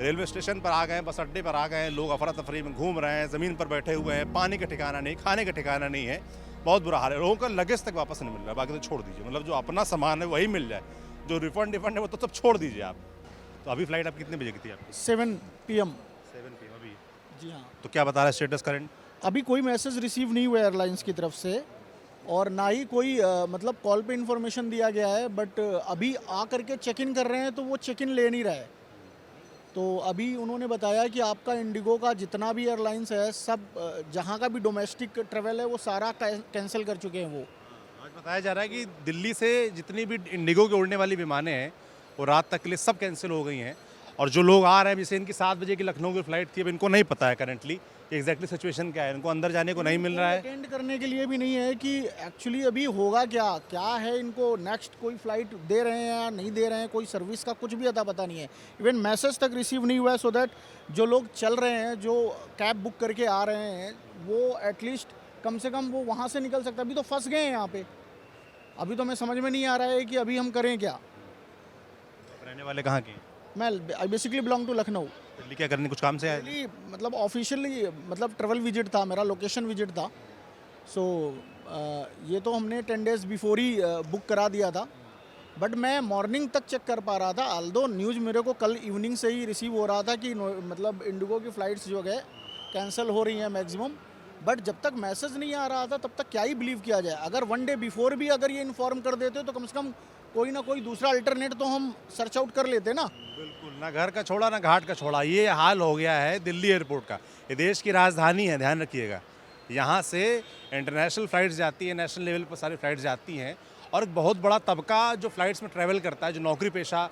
रेलवे स्टेशन पर आ गए हैं, बस अड्डे पर आ गए हैं, लोग अफरा तफरी में घूम रहे हैं, ज़मीन पर बैठे हुए हैं, पानी का ठिकाना नहीं, खाने का ठिकाना नहीं है, बहुत बुरा हाल है। लोगों का लगेज तक वापस नहीं मिल रहा है, बाकी तो छोड़ दीजिए, मतलब जो अपना सामान है वही मिल जाए, जो रिफंड है वो तो सब छोड़ दीजिए आप। तो अभी फ्लाइट आप कितने बजे की थी आपकी? 7 PM। 7 PM अभी। जी हाँ। तो क्या बता रहा है स्टेटस करंट? अभी कोई मैसेज रिसीव नहीं हुआ एयरलाइंस की तरफ से और ना ही कोई मतलब कॉल पे इन्फॉर्मेशन दिया गया है, बट अभी आ करके चेक इन कर रहे हैं तो वो चेक इन ले नहीं रहा है। तो अभी उन्होंने बताया कि आपका इंडिगो का जितना भी एयरलाइंस है सब जहाँ का भी डोमेस्टिक ट्रेवल है वो सारा कैंसिल कर चुके हैं। वो आज बताया जा रहा है कि दिल्ली से जितनी भी इंडिगो की उड़ने वाली विमानें हैं वो रात तक के लिए सब कैंसिल हो गई हैं, और जो लोग आ रहे हैं जैसे इनकी 7 बजे की लखनऊ की फ़्लाइट थी, अब इनको नहीं पता है करंटली कि एग्जैक्टली सिचुएशन क्या है, इनको अंदर जाने को नहीं मिल रहा है। अटेंड करने के लिए भी नहीं है कि एक्चुअली अभी होगा क्या क्या है, इनको नेक्स्ट कोई फ़्लाइट दे रहे हैं या नहीं दे रहे हैं, कोई सर्विस का कुछ भी अता पता नहीं है। इवन मैसेज तक रिसीव नहीं हुआ है, सो दैट जो लोग चल रहे हैं, जो कैब बुक करके आ रहे हैं, वो एटलीस्ट कम से कम वो वहाँ से निकल सकता है। अभी तो फंस गए हैं यहाँ पे, अभी तो हमें समझ में नहीं आ रहा है कि अभी हम करें क्या। रहने वाले कहाँ के? मैं basically belong to Lucknow. Delhi क्या करने, कुछ काम से आए? दिल्ली मतलब ऑफिशियली मतलब ट्रैवल विजिट था मेरा, लोकेशन विजिट था। सो ये तो हमने 10 डेज़ बिफोर ही बुक करा दिया था, बट मैं मॉर्निंग तक चेक कर पा रहा था। आल्दो न्यूज़ मेरे को कल इवनिंग से ही रिसीव हो रहा था कि मतलब इंडिगो की फ़्लाइट्स जो है कैंसिल हो रही हैं मैक्सिमम, बट जब तक मैसेज नहीं आ रहा था तब तक क्या ही बिलीव किया जाए। अगर 1 डे बिफोर भी अगर ये इन्फॉर्म कर देते तो कम से कम कोई ना कोई दूसरा अल्टरनेट तो हम सर्च आउट कर लेते ना। बिल्कुल, ना घर का छोड़ा ना घाट का छोड़ा, ये हाल हो गया है दिल्ली एयरपोर्ट का। ये देश की राजधानी है, ध्यान रखिएगा। यहाँ से इंटरनेशनल फ़्लाइट्स जाती है, नेशनल लेवल पर सारी फ़्लाइट्स जाती हैं, और एक बहुत बड़ा तबका जो फ़्लाइट्स में ट्रैवल करता है, जो नौकरी पेशा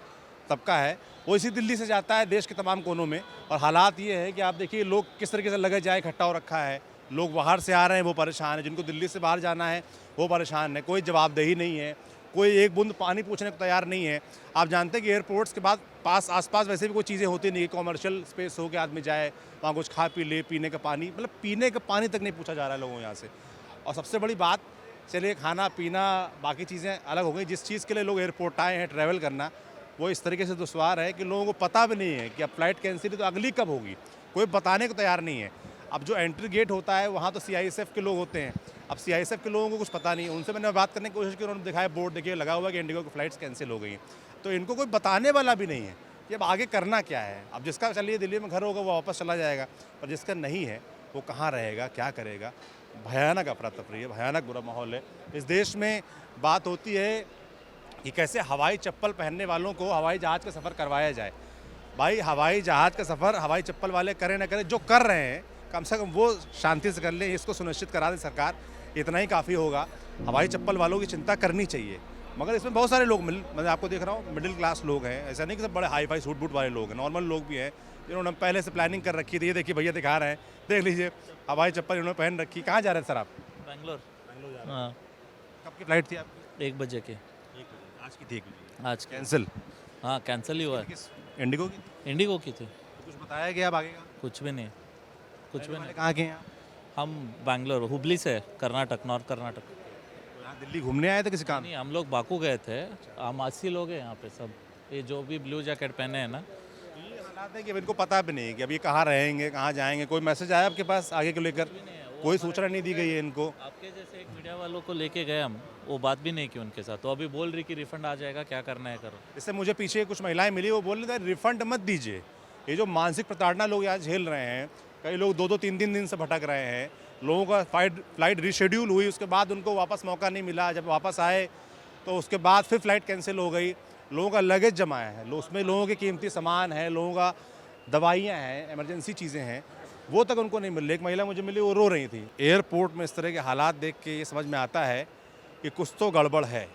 तबका है, वो इसी दिल्ली से जाता है देश के तमाम कोनों में। और हालात ये है कि आप देखिए लोग किस तरीके से लगेज जाए इकट्ठा हो रखा है, लोग बाहर से आ रहे हैं वो परेशान है, जिनको दिल्ली से बाहर जाना है वो परेशान है, कोई जवाबदेही नहीं है, कोई एक बूंद पानी पूछने को तैयार नहीं है। आप जानते हैं कि एयरपोर्ट्स के बाद आसपास वैसे भी कोई चीज़ें होती नहीं है, कॉमर्शियल स्पेस हो के आदमी जाए वहाँ कुछ खा पी ले, पीने का पानी, मतलब पीने का पानी तक नहीं पूछा जा रहा है लोगों यहाँ से। और सबसे बड़ी बात, चलिए खाना पीना बाकी चीज़ें अलग हो गई, जिस चीज़ के लिए लोग एयरपोर्ट आए हैं ट्रैवल करना, वो इस तरीके से दुश्वार है कि लोगों को पता भी नहीं है कि अब फ़्लाइट कैंसिल है तो अगली कब होगी, कोई बताने को तैयार नहीं है। अब जो एंट्री गेट होता है वहाँ तो CISF के लोग होते हैं, अब CISF के लोगों को कुछ पता नहीं है। उनसे मैंने बात करने की कोशिश की, उन्होंने दिखाया बोर्ड देखिए लगा हुआ कि इंडिगो की फ़्लाइट्स कैंसिल हो गई हैं। तो इनको कोई बताने वाला भी नहीं है कि अब आगे करना क्या है। अब जिसका चलिए दिल्ली में घर होगा वो वापस चला जाएगा, और जिसका नहीं है वो कहाँ रहेगा, क्या करेगा। भयानक अफरा तफरी है, भयानक बुरा माहौल है इस देश में। बात होती है कि कैसे हवाई चप्पल पहनने वालों को हवाई जहाज़ का सफ़र करवाया जाए। भाई हवाई जहाज़ का सफ़र हवाई चप्पल वाले करें ना करें, जो कर रहे हैं कम से कम वो शांति से कर लें, इसको सुनिश्चित करा दे सरकार, इतना ही काफ़ी होगा। हवाई चप्पल वालों की चिंता करनी चाहिए, मगर इसमें बहुत सारे लोग मैं आपको देख रहा हूँ मिडिल क्लास लोग हैं, ऐसा नहीं कि सब बड़े हाई फाई सूट बूट वाले लोग हैं, नॉर्मल लोग भी हैं जिन्होंने पहले से प्लानिंग कर रखी थी। ये देखिए भैया दिखा रहे हैं, देख लीजिए हवाई चप्पल इन्होंने पहन रखी। कहाँ जा रहे हैं सर आप? बैंगलोर। हाँ, कब की फ़्लाइट थी आपकी? 1 बजे के। आज की थी? आज कैंसिल? हाँ कैंसिल ही हुआ है। इंडिगो की? इंडिगो की थी। कुछ बताया गया अब आगे का? कुछ भी नहीं, कुछ भी नहीं। कहाँ के हैं? हम बैंगलोर, हुबली से, कर्नाटक, नॉर्थ कर्नाटक। यहाँ दिल्ली घूमने आए थे किसी काम? नहीं, हम लोग बाकू गए थे। हम 80 लोग हैं यहाँ पे सब, ये जो भी ब्लू जैकेट पहने हैं ना। हालात है कि अब इनको पता भी नहीं कि अभी कहाँ रहेंगे, कहाँ जाएंगे। कोई मैसेज आया आपके पास आगे को लेकर? कोई सूचना नहीं दी गई है इनको। आपके जैसे एक मीडिया वालों को लेके गए हम, वो बात भी नहीं की उनके साथ, तो अभी बोल रही कि रिफंड आ जाएगा, क्या करना है करो। इससे मुझे पीछे कुछ महिलाएं मिली, वो बोल रहे थे रिफंड मत दीजिए। ये जो मानसिक प्रताड़ना लोग यहाँ झेल रहे हैं, कई लोग 2-2, 3-3 दिन से भटक रहे हैं, लोगों का फ़्लाइट रीशेड्यूल हुई, उसके बाद उनको वापस मौका नहीं मिला, जब वापस आए तो उसके बाद फिर फ़्लाइट कैंसिल हो गई। लोगों का लगेज जमाया है, उसमें लोगों के कीमती सामान है, लोगों का दवाइयाँ हैं, इमरजेंसी चीज़ें हैं, वो तक उनको नहीं मिल रही। एक महिला मुझे मिली, वो रो रही थी। एयरपोर्ट में इस तरह के हालात देख के ये समझ में आता है कि कुछ तो गड़बड़ है।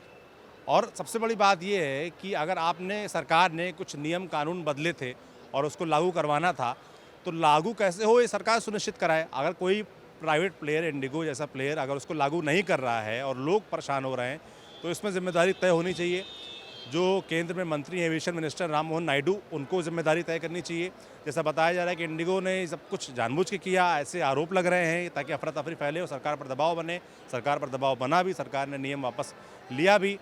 और सबसे बड़ी बात ये है कि अगर आपने सरकार ने कुछ नियम कानून बदले थे और उसको लागू करवाना था, तो लागू कैसे हो ये सरकार सुनिश्चित कराए। अगर कोई प्राइवेट प्लेयर, इंडिगो जैसा प्लेयर, अगर उसको लागू नहीं कर रहा है और लोग परेशान हो रहे हैं, तो इसमें जिम्मेदारी तय होनी चाहिए। जो केंद्र में मंत्री हैं, एविएशन मिनिस्टर राम मोहन नायडू, उनको जिम्मेदारी तय करनी चाहिए। जैसा बताया जा रहा है कि इंडिगो ने सब कुछ जानबूझ के किया, ऐसे आरोप लग रहे हैं ताकि अफरा तफरी फैले और सरकार पर दबाव बने। सरकार पर दबाव बना भी, सरकार ने नियम वापस लिया भी,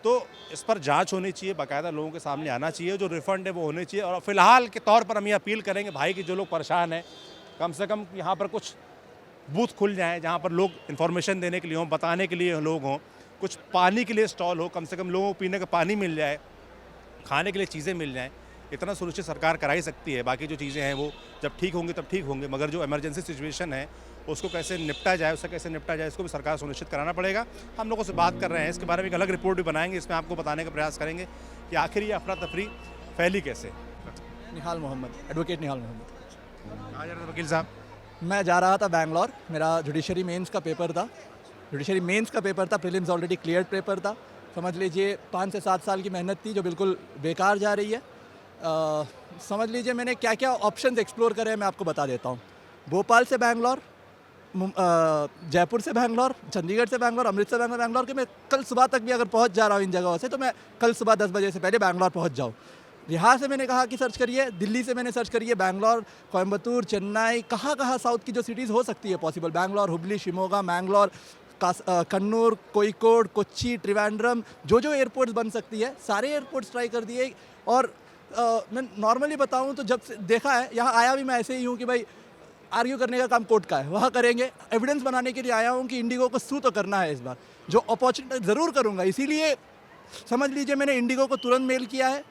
तो इस पर जांच होनी चाहिए, बाकायदा लोगों के सामने आना चाहिए। जो रिफंड है वो होने चाहिए। और फिलहाल के तौर पर हम ये अपील करेंगे भाई कि जो लोग परेशान हैं, कम से कम यहाँ पर कुछ बूथ खुल जाएँ जहाँ पर लोग इन्फॉर्मेशन देने के लिए हों, बताने के लिए लोग हों, कुछ पानी के लिए स्टॉल हो, कम से कम लोगों को पीने का पानी मिल जाए, खाने के लिए चीज़ें मिल जाएं। इतना सुनिश्चित सरकार करा ही सकती है। बाकी जो चीज़ें हैं वो जब ठीक होंगी तब ठीक होंगे, मगर जो इमरजेंसी सिचुएशन है उसको कैसे निपटा जाए, उससे कैसे निपटा जाए, इसको भी सरकार सुनिश्चित कराना पड़ेगा। हम लोगों से बात कर रहे हैं, इसके बारे में एक अलग रिपोर्ट भी बनाएंगे, इसमें आपको बताने का प्रयास करेंगे कि आखिर ये अफरा तफरी फैली कैसे। निहाल मोहम्मद, एडवोकेट निहाल मोहम्मद। कहाँ जा रहे थे वकील साहब? मैं जा रहा था बैंगलोर, मेरा जुडिशरी मेंस का पेपर था। जुडिशरी मेंस का पेपर था, प्रीलिम्स ऑलरेडी क्लियर पेपर था। समझ लीजिए 5 से 7 साल की मेहनत थी जो बिल्कुल बेकार जा रही है। समझ लीजिए मैंने क्या क्या ऑप्शंस एक्सप्लोर करे हैं, मैं आपको बता देता हूँ। भोपाल से बैंगलोर, जयपुर से बैंगलोर, चंडीगढ़ से बैंगलोर, अमृतसर बैंगलोर, बैंगलोर के मैं कल सुबह तक भी अगर पहुँच जा रहा हूँ इन जगहों से, तो मैं कल सुबह 10 बजे से पहले बैंगलोर पहुँच जाऊँ। यहाँ से मैंने कहा कि सर्च करिए, दिल्ली से मैंने सर्च करिए, बैंगलोर, कोयम्बतूर, चेन्नई, कहाँ कहाँ साउथ की जो सिटीज़ हो सकती है पॉसिबल, बैंगलोर, हुबली, शिमोगा, मैंगलोर, कन्नूर, कोईकोड, कोच्चि, त्रिवेंद्रम, जो एयरपोर्ट्स बन सकती है सारे एयरपोर्ट्स ट्राई कर दिए। और मैं नॉर्मली बताऊं तो जब से देखा है, यहाँ आया भी मैं ऐसे ही हूँ कि भाई आर्ग्यू करने का काम कोर्ट का है, वहाँ करेंगे। एविडेंस बनाने के लिए आया हूँ कि इंडिगो को सू तो करना है इस बार, जो अपॉर्चुनिटी ज़रूर करूँगा। इसीलिए समझ लीजिए मैंने इंडिगो को तुरंत मेल किया है,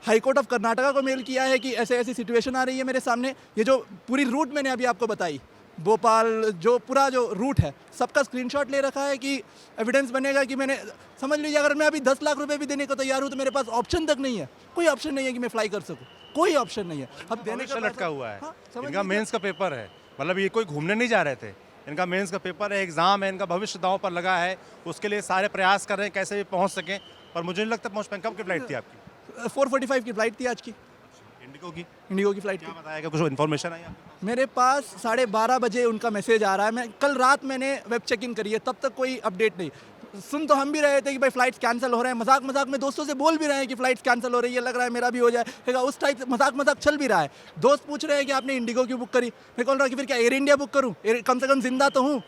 हाई कोर्ट ऑफ कर्नाटका को मेल किया है कि ऐसे ऐसी सिचुएशन आ रही है मेरे सामने। ये जो पूरी रूट मैंने अभी आपको बताई, भोपाल जो पूरा जो रूट है, सबका स्क्रीनशॉट ले रखा है कि एविडेंस बनेगा कि मैंने, समझ लीजिए अगर मैं अभी 10 लाख रुपए भी देने को तैयार हूँ तो मेरे पास ऑप्शन तक नहीं है, कोई ऑप्शन नहीं है कि मैं फ्लाई कर सकूँ, कोई ऑप्शन नहीं है। अब देने का लटका हुआ है। इनका मेंस का पेपर है, मतलब ये कोई घूमने नहीं जा रहे थे, इनका मेंस का पेपर है, एग्जाम है, इनका भविष्य दांव पर लगा है, उसके लिए सारे प्रयास कर रहे हैं कैसे भी पहुँच सकें। पर मुझे नहीं लगता पहुँच पाएंगे। कब की फ्लाइट थी आपकी? 4:45 की फ़्लाइट थी आज की, इंडिगो की फ़्लाइट थी। क्या बताएगा, कुछ इन्फॉर्मेशन आई आपके पास? मेरे पास 12:30 बजे उनका मैसेज आ रहा है। मैं कल रात मैंने वेब चेक इन करी है, तब तक कोई अपडेट नहीं। सुन तो हम भी रहे थे कि भाई फ़्लाइट्स कैंसिल हो रहे हैं, मजाक मजाक में दोस्तों से बोल भी रहे हैं कि फ़्लाइट्स कैंसिल हो रही है, लग रहा है मेरा भी हो जाएगा, उस टाइप से मजाक मजाक चल भी रहा है। दोस्त पूछ रहे हैं कि आपने इंडिगो क्यों बुक करी, मैं बोल रहा कि फिर क्या एयर इंडिया बुक करूँ, कम से कम जिंदा तो हूँ।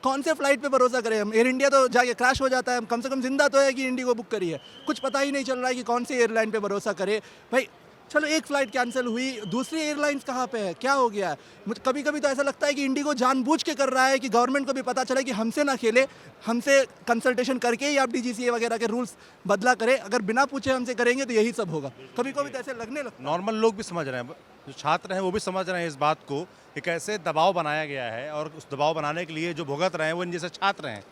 कौन से फ्लाइट पे भरोसा करें हम, एयर इंडिया तो जाके क्रैश हो जाता है, हम कम से कम जिंदा तो है कि इंडिगो बुक करी है। कुछ पता ही नहीं चल रहा है कि कौन सी एयरलाइन पे भरोसा करे भाई। चलो एक फ़्लाइट कैंसिल हुई, दूसरी एयरलाइंस कहाँ पे है, क्या हो गया है? मुझे कभी कभी तो ऐसा लगता है कि इंडिगो जानबूझ के कर रहा है कि गवर्नमेंट को भी पता चले कि हमसे ना खेले, हमसे कंसल्टेशन करके ही आप DGCA वगैरह के रूल्स बदला करें। अगर बिना पूछे हमसे करेंगे तो यही सब होगा। कभी कभी तो ऐसे लगने लगता है। नॉर्मल लोग भी समझ रहे हैं, जो छात्र हैं वो भी समझ रहे हैं इस बात को कि कैसे दबाव बनाया गया है, और उस दबाव बनाने के लिए जो भुगत रहे हैं वो इन जैसे छात्र हैं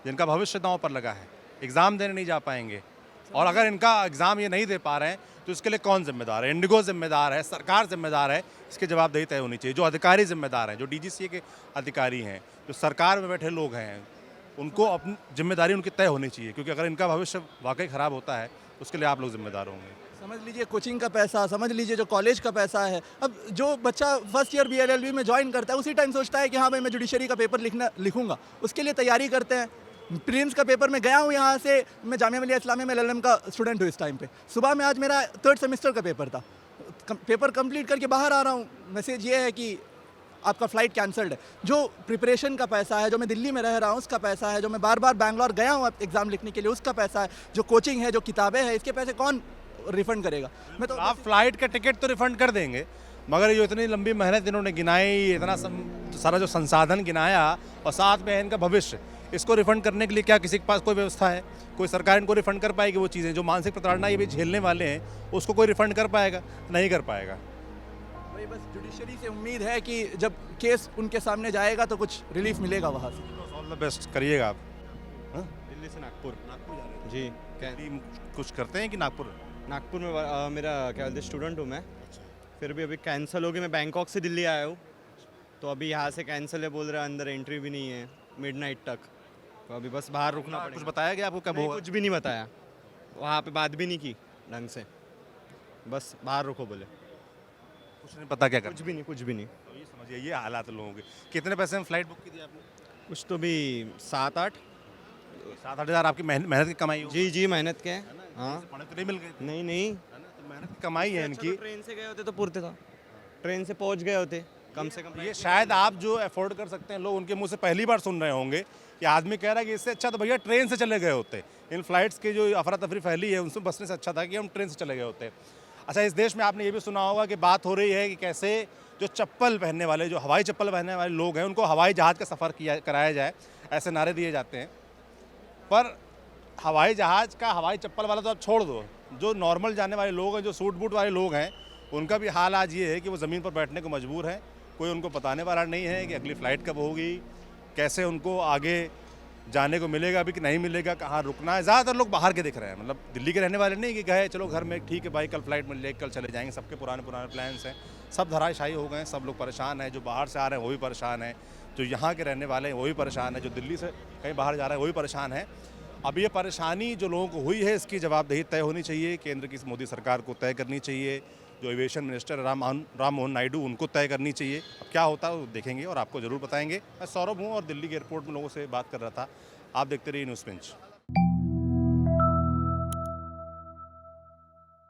जिनका भविष्य दांव पर लगा है, एग्ज़ाम देने नहीं जा पाएंगे। और अगर इनका एग्ज़ाम ये नहीं दे पा रहे हैं तो इसके लिए कौन जिम्मेदार है? इंडिगो जिम्मेदार है, सरकार जिम्मेदार है, इसकी जवाबदेही तय होनी चाहिए। जो अधिकारी जिम्मेदार हैं, जो DGCA के अधिकारी हैं, जो सरकार में बैठे लोग हैं, उनको अपनी जिम्मेदारी उनकी तय होनी चाहिए, क्योंकि अगर इनका भविष्य वाकई ख़राब होता है तो उसके लिए आप लोग जिम्मेदार होंगे। समझ लीजिए कोचिंग का पैसा, समझ लीजिए जो कॉलेज का पैसा है। अब जो बच्चा फर्स्ट ईयर BLLB में ज्वाइन करता है उसी टाइम सोचता है कि हाँ भाई मैं जुडिशरी का पेपर लिखूंगा, उसके लिए तैयारी करते हैं। प्रीलिम्स का पेपर मैं गया हूँ यहाँ से, मैं जामिया मिलिया इस्लामिया में LLM का स्टूडेंट हूँ इस टाइम पे। सुबह में आज मेरा 3rd सेमेस्टर का पेपर था, पेपर कंप्लीट करके बाहर आ रहा हूँ, मैसेज ये है कि आपका फ़्लाइट कैंसल्ड है। जो प्रिपरेशन का पैसा है, जो मैं दिल्ली में रह रहा हूँ उसका पैसा है, जो मैं बार बार बैंगलोर गया हूँ एग्ज़ाम लिखने के लिए उसका पैसा है, जो कोचिंग है, जो किताबें हैं, इसके पैसे कौन रिफ़ंड करेगा? मैं तो आप फ्लाइट का टिकट तो रिफ़ंड कर देंगे, मगर जो इतनी लंबी मेहनत इन्होंने गिनाई, इतना सारा जो संसाधन गिनाया, और साथ में इनका भविष्य, इसको रिफ़ंड करने के लिए क्या किसी के पास कोई व्यवस्था है? कोई सरकार इनको रिफ़ंड कर पाएगी? वो चीज़ें जो मानसिक प्रताड़ना ये भी झेलने वाले हैं उसको कोई रिफ़ंड कर पाएगा? नहीं कर पाएगा। भाई बस जुडिशरी से उम्मीद है कि जब केस उनके सामने जाएगा तो कुछ रिलीफ मिलेगा वहाँ से। ऑल द बेस्ट करिएगा आप। दिल्ली से नागपुर। नागपुर जा रहे जी, क्या कुछ करते हैं कि नागपुर? नागपुर में मेरा क्या बोलते स्टूडेंट हूँ मैं। फिर भी अभी कैंसिल हो गया। मैं बैंकॉक से दिल्ली आया हूँ, तो अभी यहाँ से कैंसिल है, बोल रहे हैं अंदर एंट्री भी नहीं है मिडनाइट तक, तो अभी बस बाहर रुकना पड़ेगा। कुछ बताया गया आपको कब होगा? कुछ भी नहीं बताया, वहाँ पे बात भी नहीं की ढंग से, बस बाहर रुको बोले। कुछ नहीं पता क्या करना? कुछ भी नहीं, कुछ भी नहीं। तो ये समझिए ये हालात लोगों के। कितने पैसे में फ्लाइट बुक की थी आपने? कुछ तो भी 7-8 हज़ार आपकी मेहनत की कमाई? जी मेहनत के। हाँ, पढ़े तो नहीं मिल गए? नहीं तो मेहनत की कमाई है इनकी। ट्रेन से गए होते तो पूर्ते था, ट्रेन से पहुँच गए होते कम से कम। ये शायद आप जो अफोर्ड कर सकते हैं, लोग उनके मुंह से पहली बार सुन रहे होंगे कि आदमी कह रहा है कि इससे अच्छा तो भैया ट्रेन से चले गए होते। इन फ्लाइट्स की जो अफरा तफरी फैली है उनसे बसने से अच्छा था कि हम ट्रेन से चले गए होते। अच्छा, इस देश में आपने ये भी सुना होगा कि बात हो रही है कि कैसे जो चप्पल पहनने वाले, जो हवाई चप्पल पहनने वाले लोग हैं, उनको हवाई जहाज़ का सफ़र कराया जाए, ऐसे नारे दिए जाते हैं। पर हवाई जहाज़ का हवाई चप्पल वाला तो आप छोड़ दो, जो नॉर्मल जाने वाले लोग हैं, जो सूट बूट वाले लोग हैं, उनका भी हाल आज ये है कि वो ज़मीन पर बैठने को मजबूर हैं, कोई उनको बताने वाला नहीं है कि अगली फ़्लाइट कब होगी, कैसे उनको आगे जाने को मिलेगा भी कि नहीं मिलेगा, कहाँ रुकना है। ज़्यादातर लोग बाहर के दिख रहे हैं, मतलब दिल्ली के रहने वाले नहीं कि गए चलो घर में ठीक है भाई कल फ़्लाइट मिल जाएगी कल चले जाएंगे। सबके पुराने पुराने प्लान्स हैं, सब धराशायी हो गए हैं, सब लोग परेशान हैं। जो बाहर से आ रहे हैं वो भी परेशान हैं, जो यहाँ के रहने वाले हैं वो भी परेशान हैं, जो दिल्ली से कहीं बाहर जा रहे हैं वो भी परेशान है। अब ये परेशानी जो लोगों को हुई है इसकी जवाबदेही तय होनी चाहिए, केंद्र की मोदी सरकार को तय करनी चाहिए, जो एविएशन मिनिस्टर राम मोहन नायडू उनको तय करनी चाहिए। अब क्या होता है वो देखेंगे और आपको ज़रूर बताएंगे। मैं सौरभ हूँ और दिल्ली के एयरपोर्ट में लोगों से बात कर रहा था। आप देखते रहिए न्यूज़ पिंच।